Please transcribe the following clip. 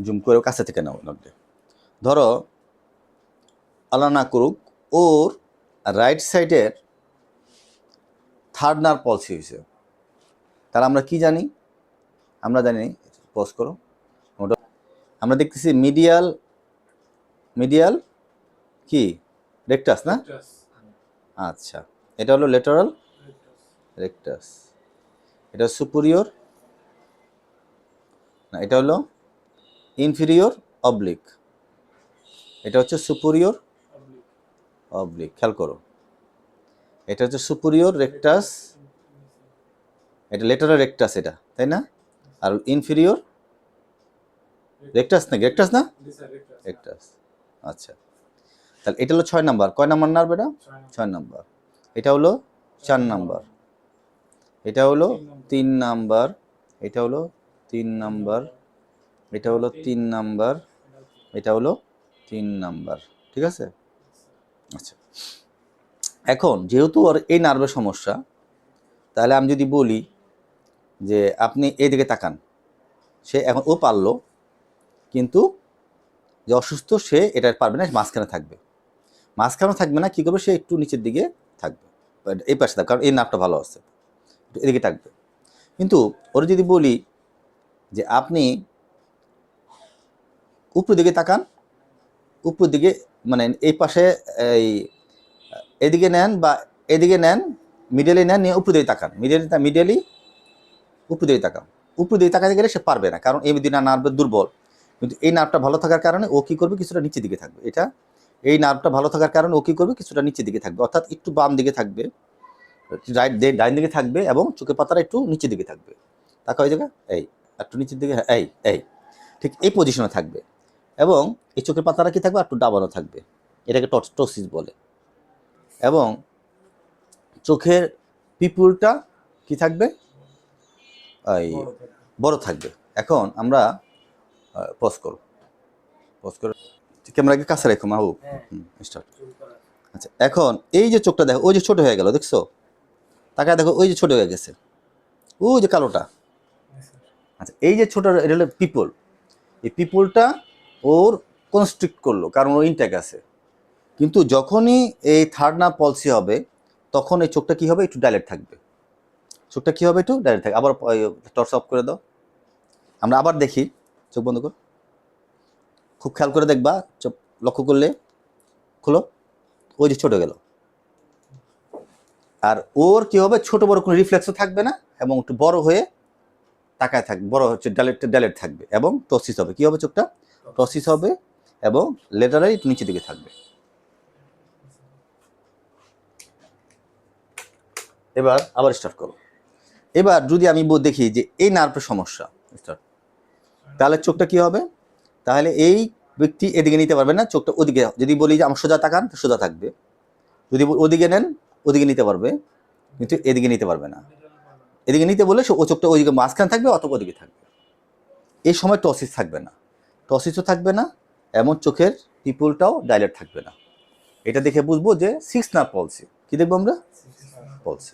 Zoom করে কাছে থেকে নাও নোটে। ধরো আল্লাহ না করুক ওর রাইট সাইডের থার্ড নার্ভ পলসি হয়েছে, তাহলে আমরা কি জানি? আমরা জানি, পজ করো, আমরা দেখতেছি মিডিয়াল মিডিয়াল কি রেকটাস না? আচ্ছা, এটা হলো লেটারাল রেকটাস, এটা সুপিরিয়র না, এটা হলো ইনফিরিয়র অবলিক, এটা হচ্ছে সুপিরিয়র অবলিক। খেয়াল করো, এটা হচ্ছে সুপিরিয়র রেকটাস, এটা লেটারাল রেকটাস, এটা তাই না? আর ইনফিরিয়র রেকটাস না, রেকটাস না, রেকটাস। আচ্ছা, তাহলে এটা হলো 6 নাম্বার। কয় নাম্বার নার্ভ এটা? 6 নাম্বার। এটা হলো 4 নাম্বার, এটা হলো 3 নাম্বার, এটা হলো 3 নাম্বার, এটা হলো 3 নাম্বার, এটা হলো 3 নাম্বার। ঠিক আছে? আচ্ছা, এখন যেহেতু ওর এই নার্ভের সমস্যা, তাহলে আমি যদি বলি যে আপনি এইদিকে তাকান, সে এখন ও পারলো, কিন্তু যে অসুস্থ সে এটা পারবে না, মাঝখানে থাকবে। মাঝখানেও থাকবে না, কী করবে? সে একটু নিচের দিকে থাকবে, এই পাশে থাকবে, কারণ এই নার্ভটা ভালো আছে, এদিকে থাকবে। কিন্তু ওরা যদি বলি যে আপনি উপর দিকে তাকান, উপর দিকে মানে এই পাশে এই এদিকে নেন বা এদিকে নেন, মিডিয়ালি নেন, নিয়ে উপর দিকে তাকান, মিডিয়ালি উপর দিকে তাকান। উপর দিকে তাকাতে গেলে সে পারবে না, কারণ এই দিকে নার্ভের দুর্বল। কিন্তু এই নার্ভটা ভালো থাকার কারণে ও কী করবে? কিছুটা নিচের দিকে থাকবে। এটা এই নার্ভটা ভালো থাকার কারণে ও কী করবে? কিছুটা নিচের দিকে থাকবে, অর্থাৎ একটু বাম দিকে থাকবে, ডাইন দিকে থাকবে, এবং চোখের পাতাটা একটু নিচের দিকে থাকবে। তাকে ওই জায়গায় এই একটু নিচের দিকে, এই ঠিক এই পজিশনে থাকবে, এবং এই চোখের পাতাটা কি থাকবে? একটু ডাবানো থাকবে, এটাকে টসিস বলে। এবং চোখের পিপুলটা কি থাকবে? এই বড় থাকবে। এখন আমরা পজ করো, ক্যামেরাকে কাছে রেখো মাহবুব। স্টার্ট। আচ্ছা, এখন এই যে চোখটা দেখো, ওই যে ছোট হয়ে গেল, দেখছো? তাকায় দেখো, ওই যে ছোট হয়ে গেছে, ওই যে কালোটা। আচ্ছা, এই যে ছোট, এটা হলো পিপল। এই পিপলটা ওর কনস্ট্রিক্ট করলো, কারণ ও ইনটেক আছে। কিন্তু যখনই এই থার্ড নার্ভ পলসি হবে, তখন এই চোখটা কি হবে? একটু ডাইলেট থাকবে। চোখটা কি হবে? একটু ডাইলেট থাকবে। আবার টর্চ অফ করে দাও, আমরা আবার দেখি। চোখ বন্ধ কর, খুব খেয়াল করে দেখবা, চোখ লক্ষ্য করলে খুলো, ওই যে ছোট গেল। আর ওর কি হবে? ছোট বড় কোনো রিফ্লেক্সও থাকবে না, এবং একটু বড় হয়ে তাকায় থাকবে, বড় হচ্ছে ডাইলেট থাকবে, এবং টসিস হবে। কি হবে? চোখটা টসিস হবে, এবং লেটারালি একটু নিচের দিকে থাকবে। এবার আবার স্টার্ট করো। এবার যদি আমি দেখি যে এই নার্ভের সমস্যা, স্টার্ট, তাহলে চোখটা কি হবে? তাহলে এই ব্যক্তি এদিকে নিতে পারবে না, চোখটা ওদিকে। যদি বলি যে আমার সোজা তাকান, সোজা থাকবে। যদি ওদিকে নেন, ওদিকে নিতে পারবে, কিন্তু এদিকে নিতে পারবে না। এদিকে নিতে বললে ও চোখটা ওইদিকে মাঝখানে থাকবে, অথবা ওদিকে থাকবে। এই সময় টসিস থাকবে না, টসিসও থাকবে না, এমন চোখের পিপুলটাও ডাইলেট থাকবে না। এটা দেখে বুঝবো যে 6 নার্ভ পলসি। কি দেখবো আমরা? পলসি।